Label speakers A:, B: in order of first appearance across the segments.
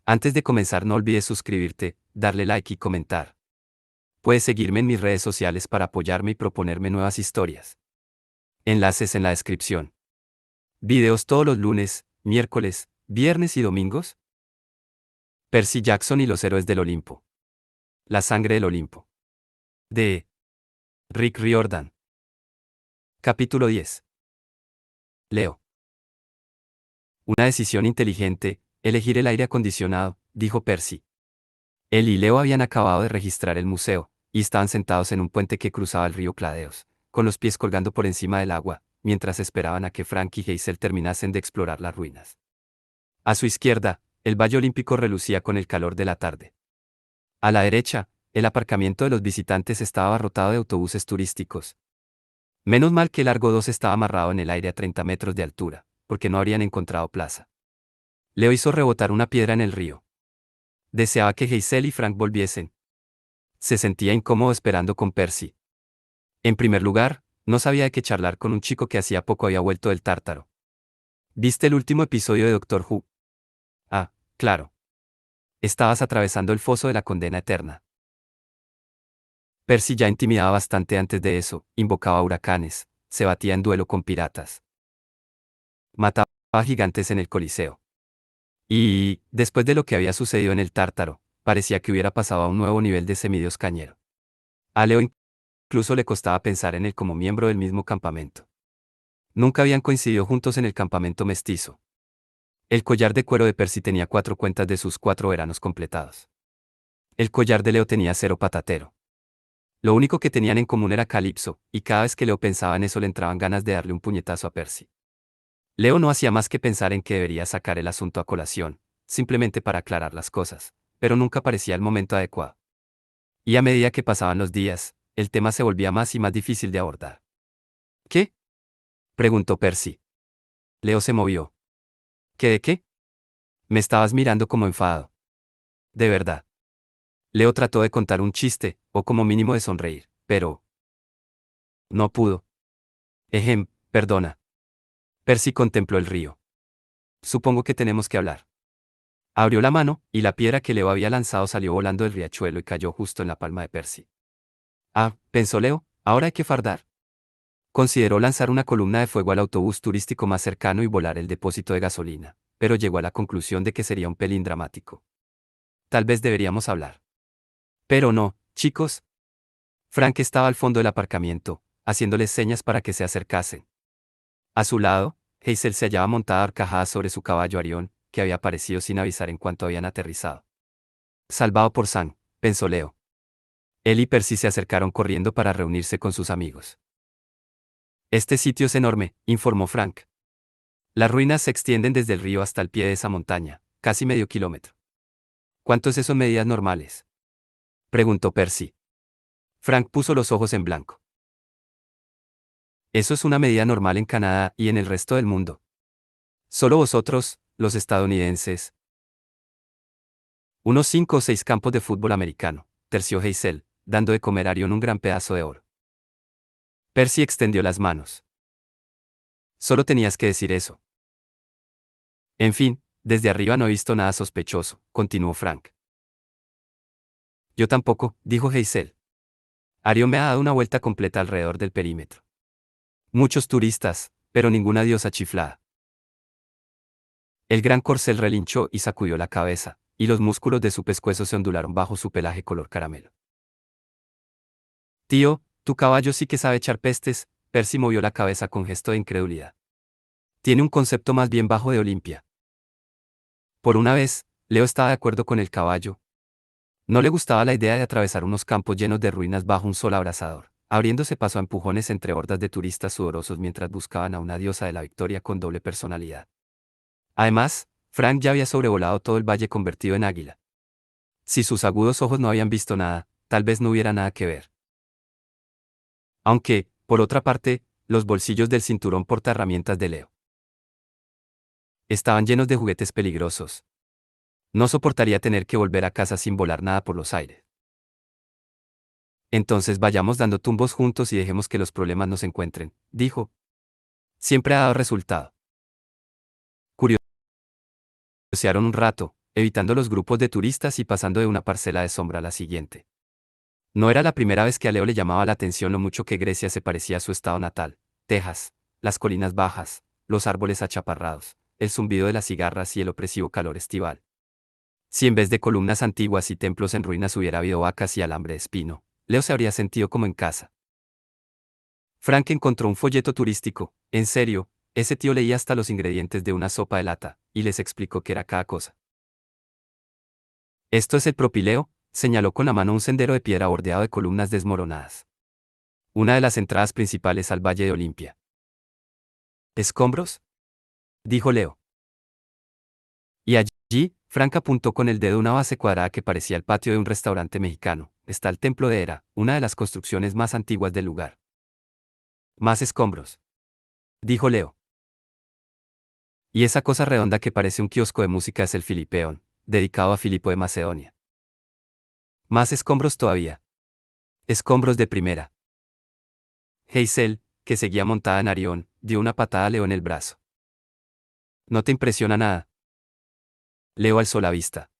A: Antes de comenzar no olvides suscribirte, darle like y comentar. Puedes seguirme en mis redes sociales para apoyarme y proponerme nuevas historias. Enlaces en la descripción. Videos todos los lunes, miércoles, viernes y domingos. Percy Jackson y los héroes del Olimpo. La sangre del Olimpo. De Rick Riordan. Capítulo 10. Leo. Una decisión inteligente, elegir el aire acondicionado, dijo Percy. Él y Leo habían acabado de registrar el museo, y estaban sentados en un puente que cruzaba el río Cladeos, con los pies colgando por encima del agua, mientras esperaban a que Frank y Hazel terminasen de explorar las ruinas. A su izquierda, el valle olímpico relucía con el calor de la tarde. A la derecha, el aparcamiento de los visitantes estaba abarrotado de autobuses turísticos. Menos mal que el Largo 2 estaba amarrado en el aire a 30 metros de altura, porque no habrían encontrado plaza. Leo hizo rebotar una piedra en el río. Deseaba que Hazel y Frank volviesen. Se sentía incómodo esperando con Percy. En primer lugar, no sabía de qué charlar con un chico que hacía poco había vuelto del Tártaro. ¿Viste el último episodio de Doctor Who? Ah, claro. Estabas atravesando el foso de la condena eterna. Percy ya intimidaba bastante antes de eso, invocaba huracanes, se batía en duelo con piratas. Mataba a gigantes en el Coliseo. Y, después de lo que había sucedido en el Tártaro, parecía que hubiera pasado a un nuevo nivel de semidios cañero. A Leo incluso le costaba pensar en él como miembro del mismo campamento. Nunca habían coincidido juntos en el campamento mestizo. El collar de cuero de Percy tenía 4 cuentas de sus 4 veranos completados. El collar de Leo tenía 0 patatero. Lo único que tenían en común era Calipso, y cada vez que Leo pensaba en eso le entraban ganas de darle un puñetazo a Percy. Leo no hacía más que pensar en que debería sacar el asunto a colación, simplemente para aclarar las cosas, pero nunca parecía el momento adecuado. Y a medida que pasaban los días, el tema se volvía más y más difícil de abordar. ¿Qué? Preguntó Percy. Leo se movió. ¿Qué de qué? Me estabas mirando como enfadado. De verdad. Leo trató de contar un chiste, o como mínimo de sonreír, pero no pudo. Perdona. Percy contempló el río. Supongo que tenemos que hablar. Abrió la mano, y la piedra que Leo había lanzado salió volando del riachuelo y cayó justo en la palma de Percy. Ah, pensó Leo, ahora hay que fardar. Consideró lanzar una columna de fuego al autobús turístico más cercano y volar el depósito de gasolina, pero llegó a la conclusión de que sería un pelín dramático. Tal vez deberíamos hablar. Pero no, chicos. Frank estaba al fondo del aparcamiento, haciéndoles señas para que se acercasen. A su lado, Hazel se hallaba montada horcajada sobre su caballo Arión, que había aparecido sin avisar en cuanto habían aterrizado. Salvado por Sam, pensó Leo. Él y Percy se acercaron corriendo para reunirse con sus amigos. Este sitio es enorme, informó Frank. Las ruinas se extienden desde el río hasta el pie de esa montaña, casi medio kilómetro. ¿Cuánto es eso en medidas normales? Preguntó Percy. Frank puso los ojos en blanco. Eso es una medida normal en Canadá y en el resto del mundo. Solo vosotros, los estadounidenses. Unos 5 o 6 campos de fútbol americano, terció Hazel, dando de comer a Arión un gran pedazo de oro. Percy extendió las manos. Solo tenías que decir eso. En fin, desde arriba no he visto nada sospechoso, continuó Frank. Yo tampoco, dijo Hazel. Arión me ha dado una vuelta completa alrededor del perímetro. Muchos turistas, pero ninguna diosa chiflada. El gran corcel relinchó y sacudió la cabeza, y los músculos de su pescuezo se ondularon bajo su pelaje color caramelo. Tío, tu caballo sí que sabe echar pestes. Percy movió la cabeza con gesto de incredulidad. Tiene un concepto más bien bajo de Olimpia. Por una vez, Leo estaba de acuerdo con el caballo. No le gustaba la idea de atravesar unos campos llenos de ruinas bajo un sol abrasador, abriéndose paso a empujones entre hordas de turistas sudorosos mientras buscaban a una diosa de la victoria con doble personalidad. Además, Frank ya había sobrevolado todo el valle convertido en águila. Si sus agudos ojos no habían visto nada, tal vez no hubiera nada que ver. Aunque, por otra parte, los bolsillos del cinturón portaherramientas de Leo estaban llenos de juguetes peligrosos. No soportaría tener que volver a casa sin volar nada por los aires. Entonces vayamos dando tumbos juntos y dejemos que los problemas nos encuentren, dijo. Siempre ha dado resultado. Curiosearon un rato, evitando los grupos de turistas y pasando de una parcela de sombra a la siguiente. No era la primera vez que a Leo le llamaba la atención lo mucho que Grecia se parecía a su estado natal, Texas, las colinas bajas, los árboles achaparrados, el zumbido de las cigarras y el opresivo calor estival. Si en vez de columnas antiguas y templos en ruinas hubiera habido vacas y alambre de espino, Leo se habría sentido como en casa. Frank encontró un folleto turístico, en serio, ese tío leía hasta los ingredientes de una sopa de lata, y les explicó qué era cada cosa. Esto es el propileo, señaló con la mano un sendero de piedra bordeado de columnas desmoronadas. Una de las entradas principales al Valle de Olimpia. ¿Escombros? Dijo Leo. Y allí, Frank apuntó con el dedo una base cuadrada que parecía el patio de un restaurante mexicano. Está el templo de Hera, una de las construcciones más antiguas del lugar. Más escombros. Dijo Leo. Y esa cosa redonda que parece un kiosco de música es el Filipeón, dedicado a Filipo de Macedonia. Más escombros todavía. Escombros de primera. Hazel, que seguía montada en Arión, dio una patada a Leo en el brazo. ¿No te impresiona nada? Leo alzó la vista.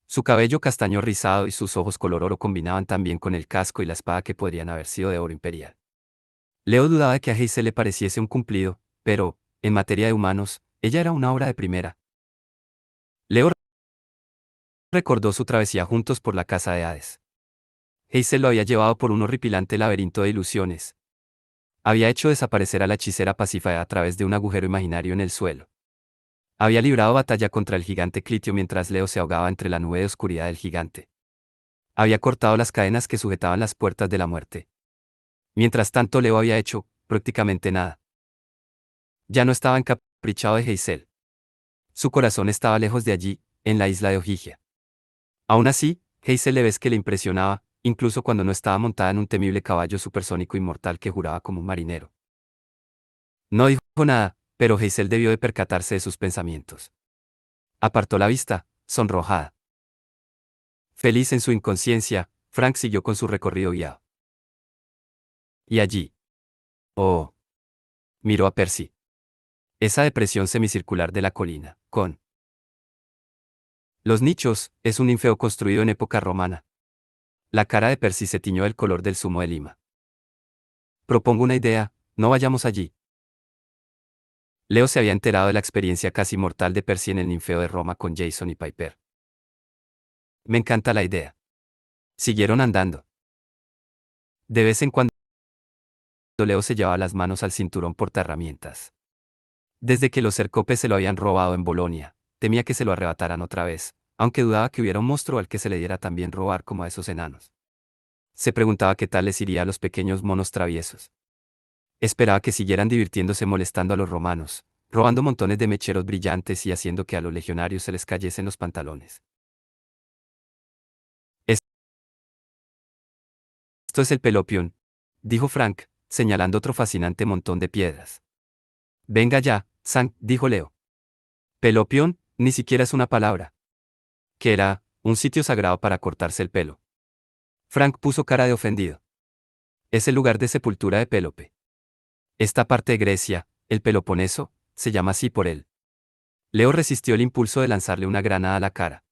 A: Su cabello castaño rizado y sus ojos color oro combinaban tan bien con el casco y la espada que podrían haber sido de oro imperial. Leo dudaba de que a Hazel le pareciese un cumplido, pero, en materia de humanos, ella era una obra de primera. Leo recordó su travesía juntos por la casa de Hades. Hazel lo había llevado por un horripilante laberinto de ilusiones. Había hecho desaparecer a la hechicera Pasífae a través de un agujero imaginario en el suelo. Había librado batalla contra el gigante Clitio mientras Leo se ahogaba entre la nube de oscuridad del gigante. Había cortado las cadenas que sujetaban las puertas de la muerte. Mientras tanto Leo había hecho, prácticamente nada. Ya no estaba encaprichado de Hazel. Su corazón estaba lejos de allí, en la isla de Ogygia. Aún así, Hazel le ves que le impresionaba, incluso cuando no estaba montada en un temible caballo supersónico inmortal que juraba como un marinero. No dijo nada, pero Hazel debió de percatarse de sus pensamientos. Apartó la vista, sonrojada. Feliz en su inconsciencia, Frank siguió con su recorrido guiado. Y allí. Oh. Miró a Percy. Esa depresión semicircular de la colina, con los nichos, es un ninfeo construido en época romana. La cara de Percy se tiñó del color del zumo de lima. Propongo una idea, no vayamos allí. Leo se había enterado de la experiencia casi mortal de Percy en el ninfeo de Roma con Jason y Piper. Me encanta la idea. Siguieron andando. De vez en cuando Leo se llevaba las manos al cinturón portaherramientas. Desde que los Cercopes se lo habían robado en Bolonia, temía que se lo arrebataran otra vez, aunque dudaba que hubiera un monstruo al que se le diera también robar como a esos enanos. Se preguntaba qué tal les iría a los pequeños monos traviesos. Esperaba que siguieran divirtiéndose molestando a los romanos, robando montones de mecheros brillantes y haciendo que a los legionarios se les cayesen los pantalones. Esto es el Pelopión, dijo Frank, señalando otro fascinante montón de piedras. Venga ya, San, dijo Leo. Pelopión, ni siquiera es una palabra. Que era, un sitio sagrado para cortarse el pelo. Frank puso cara de ofendido. Es el lugar de sepultura de Pélope. Esta parte de Grecia, el Peloponeso, se llama así por él. Leo resistió el impulso de lanzarle una granada a la cara.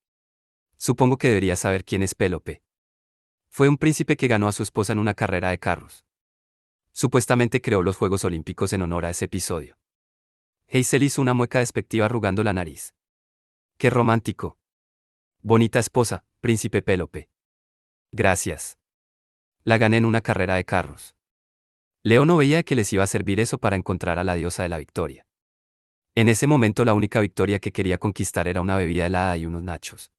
A: Supongo que debería saber quién es Pélope. Fue un príncipe que ganó a su esposa en una carrera de carros. Supuestamente creó los Juegos Olímpicos en honor a ese episodio. Hazel hizo una mueca despectiva arrugando la nariz. ¡Qué romántico! Bonita esposa, príncipe Pélope. Gracias. La gané en una carrera de carros. Leo no veía que les iba a servir eso para encontrar a la diosa de la victoria. En ese momento la única victoria que quería conquistar era una bebida helada y unos nachos.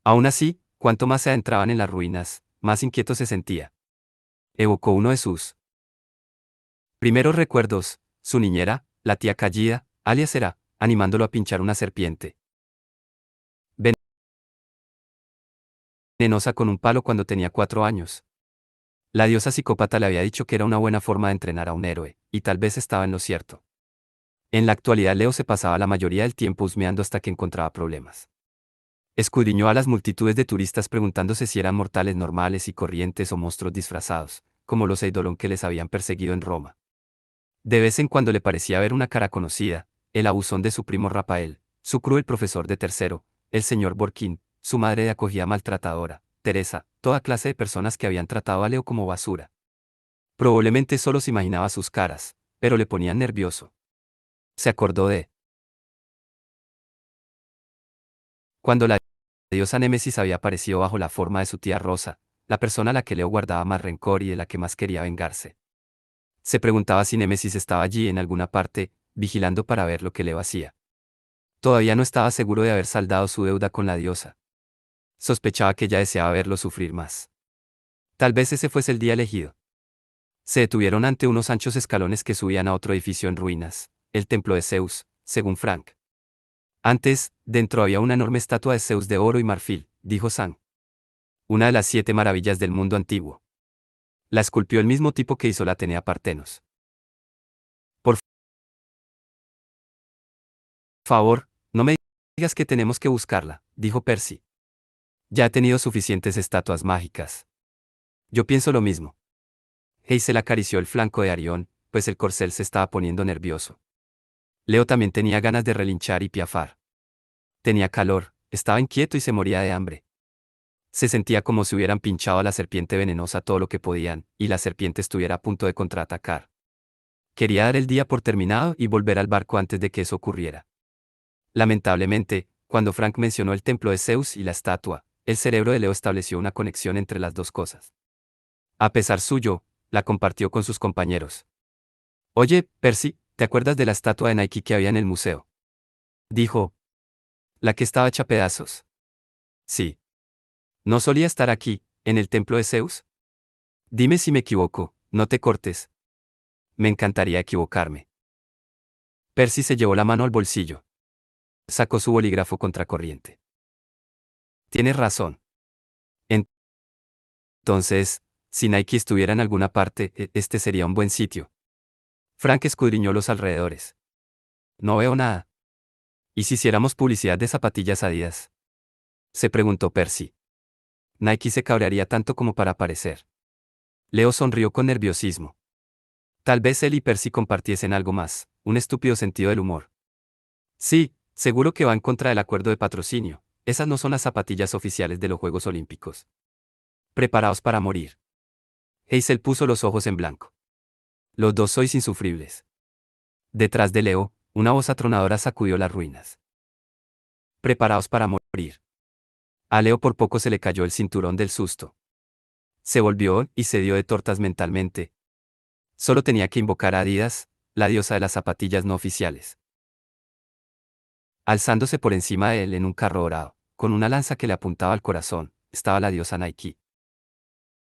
A: Aún así, cuanto más se adentraban en las ruinas, más inquieto se sentía. Evocó uno de sus primeros recuerdos, su niñera, la tía Callida, alias Hera, animándolo a pinchar una serpiente venenosa con un palo cuando tenía 4 años. La diosa psicópata le había dicho que era una buena forma de entrenar a un héroe, y tal vez estaba en lo cierto. En la actualidad Leo se pasaba la mayoría del tiempo husmeando hasta que encontraba problemas. Escudriñó a las multitudes de turistas preguntándose si eran mortales normales y corrientes o monstruos disfrazados, como los Eidolon que les habían perseguido en Roma. De vez en cuando le parecía ver una cara conocida, el abusón de su primo Rafael, su cruel profesor de tercero, el señor Borkin, su madre de acogida maltratadora, Teresa, toda clase de personas que habían tratado a Leo como basura. Probablemente solo se imaginaba sus caras, pero le ponían nervioso. Se acordó de cuando la diosa Némesis había aparecido bajo la forma de su tía Rosa, la persona a la que Leo guardaba más rencor y de la que más quería vengarse. Se preguntaba si Némesis estaba allí en alguna parte, vigilando para ver lo que Leo hacía. Todavía no estaba seguro de haber saldado su deuda con la diosa. Sospechaba que ella deseaba verlo sufrir más. Tal vez ese fuese el día elegido. Se detuvieron ante unos anchos escalones que subían a otro edificio en ruinas, el templo de Zeus, según Frank. Antes, dentro había una enorme estatua de Zeus de oro y marfil, dijo Sam. Una de las 7 maravillas del mundo antiguo. La esculpió el mismo tipo que hizo la Atenea Partenos. Por favor, no me digas que tenemos que buscarla, dijo Percy. Ya he tenido suficientes estatuas mágicas. Yo pienso lo mismo. Hazel acarició el flanco de Arión, pues el corcel se estaba poniendo nervioso. Leo también tenía ganas de relinchar y piafar. Tenía calor, estaba inquieto y se moría de hambre. Se sentía como si hubieran pinchado a la serpiente venenosa todo lo que podían, y la serpiente estuviera a punto de contraatacar. Quería dar el día por terminado y volver al barco antes de que eso ocurriera. Lamentablemente, cuando Frank mencionó el templo de Zeus y la estatua, el cerebro de Leo estableció una conexión entre las dos cosas. A pesar suyo, la compartió con sus compañeros. Oye, Percy, ¿te acuerdas de la estatua de Nike que había en el museo? Dijo. La que estaba hecha pedazos. Sí. ¿No solía estar aquí, en el templo de Zeus? Dime si me equivoco, no te cortes. Me encantaría equivocarme. Percy se llevó la mano al bolsillo. Sacó su bolígrafo contracorriente. Tienes razón. Entonces, si Nike estuviera en alguna parte, este sería un buen sitio. Frank escudriñó los alrededores. No veo nada. ¿Y si hiciéramos publicidad de zapatillas Adidas? Se preguntó Percy. Nike se cabrearía tanto como para aparecer. Leo sonrió con nerviosismo. Tal vez él y Percy compartiesen algo más, un estúpido sentido del humor. Sí, seguro que va en contra del acuerdo de patrocinio. Esas no son las zapatillas oficiales de los Juegos Olímpicos. Preparaos para morir. Hazel puso los ojos en blanco. Los dos sois insufribles. Detrás de Leo, una voz atronadora sacudió las ruinas. Preparaos para morir. A Leo por poco se le cayó el cinturón del susto. Se volvió y se dio de tortas mentalmente. Solo tenía que invocar a Adidas, la diosa de las zapatillas no oficiales. Alzándose por encima de él en un carro dorado, con una lanza que le apuntaba al corazón, estaba la diosa Nike.